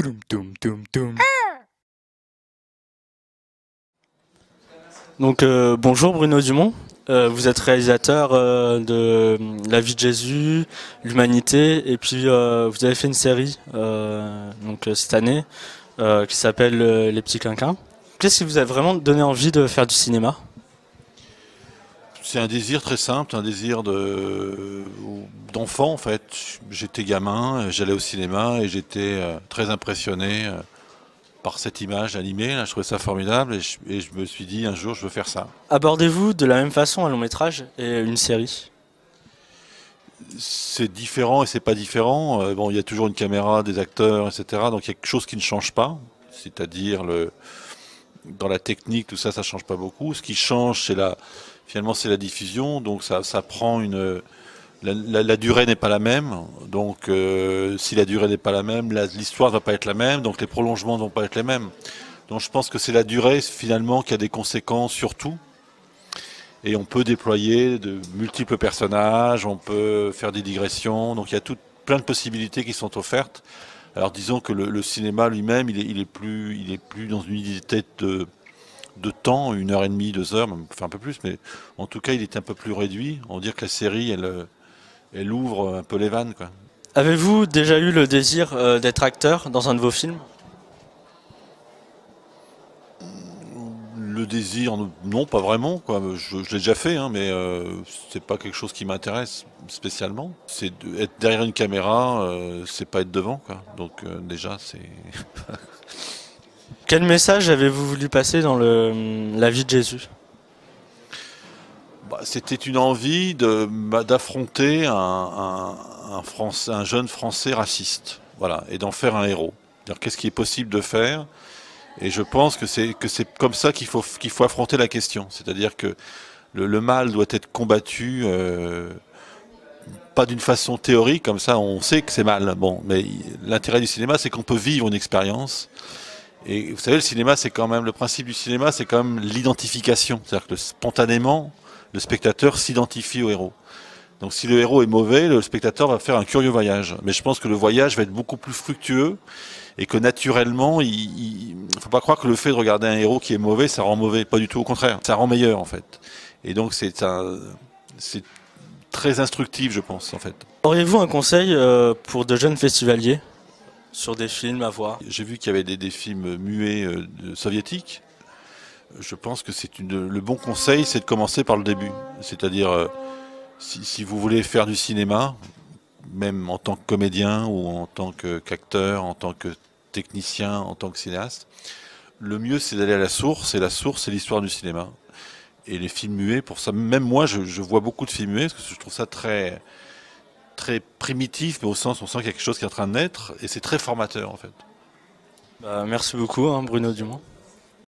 Toum, toum, toum, toum. Bonjour Bruno Dumont. Vous êtes réalisateur de La vie de Jésus, l'Humanité, et puis vous avez fait une série cette année qui s'appelle Les Petits Quinquins. Qu'est-ce qui vous a vraiment donné envie de faire du cinéma? C'est un désir très simple, un désir d'enfant en fait. J'étais gamin, j'allais au cinéma et j'étais très impressionné par cette image animée. Là, je trouvais ça formidable et je me suis dit un jour je veux faire ça. Abordez-vous de la même façon un long métrage et une série? C'est différent et c'est pas différent. Bon, il y a toujours une caméra, des acteurs, etc. Donc il y a quelque chose qui ne change pas. C'est-à-dire dans la technique, tout ça, ça change pas beaucoup. Ce qui change, finalement, c'est la diffusion. Donc ça prend la durée n'est pas la même. Donc si la durée n'est pas la même, l'histoire ne va pas être la même. Donc les prolongements ne vont pas être les mêmes. Donc je pense que c'est la durée finalement qui a des conséquences sur tout. Et on peut déployer de multiples personnages, on peut faire des digressions. Donc il y a plein de possibilités qui sont offertes. Alors disons que le cinéma lui-même, il est plus dans une unité de temps, 1 heure et demie, 2 heures, enfin un peu plus, mais en tout cas il est un peu plus réduit. On va dire que la série, elle ouvre un peu les vannes, quoi. Avez-vous déjà eu le désir d'être acteur dans un de vos films? Le désir, non, pas vraiment, quoi. Je l'ai déjà fait, hein, mais c'est pas quelque chose qui m'intéresse spécialement. Être derrière une caméra, c'est pas être devant, quoi. Donc déjà, c'est Quel message avez-vous voulu passer dans La vie de Jésus? C'était une envie d'affronter un jeune Français raciste, voilà, et d'en faire un héros. C'est-à-dire, qu'est-ce qui est possible de faire? Et je pense que c'est comme ça qu'il faut affronter la question. C'est-à-dire que le mal doit être combattu, pas d'une façon théorique, comme ça on sait que c'est mal. Bon, mais l'intérêt du cinéma, c'est qu'on peut vivre une expérience. Et vous savez, le principe du cinéma, c'est quand même l'identification. C'est-à-dire que spontanément, le spectateur s'identifie au héros. Donc si le héros est mauvais, le spectateur va faire un curieux voyage. Mais je pense que le voyage va être beaucoup plus fructueux et que naturellement, il ne faut pas croire que le fait de regarder un héros qui est mauvais, ça rend mauvais. Pas du tout, au contraire, ça rend meilleur en fait. Et donc c'est très instructif, je pense, en fait. Auriez-vous un conseil pour de jeunes festivaliers sur des films à voir? J'ai vu qu'il y avait des films muets soviétiques. Je pense que le bon conseil, c'est de commencer par le début. C'est-à-dire, si vous voulez faire du cinéma, même en tant que comédien ou en tant qu'acteur, en tant que technicien, en tant que cinéaste, le mieux c'est d'aller à la source, et la source c'est l'histoire du cinéma. Et les films muets, pour ça, même moi je vois beaucoup de films muets, parce que je trouve ça très, très primitif, mais au sens où on sent qu'il y a quelque chose qui est en train de naître, et c'est très formateur en fait. Merci beaucoup, hein, Bruno Dumont.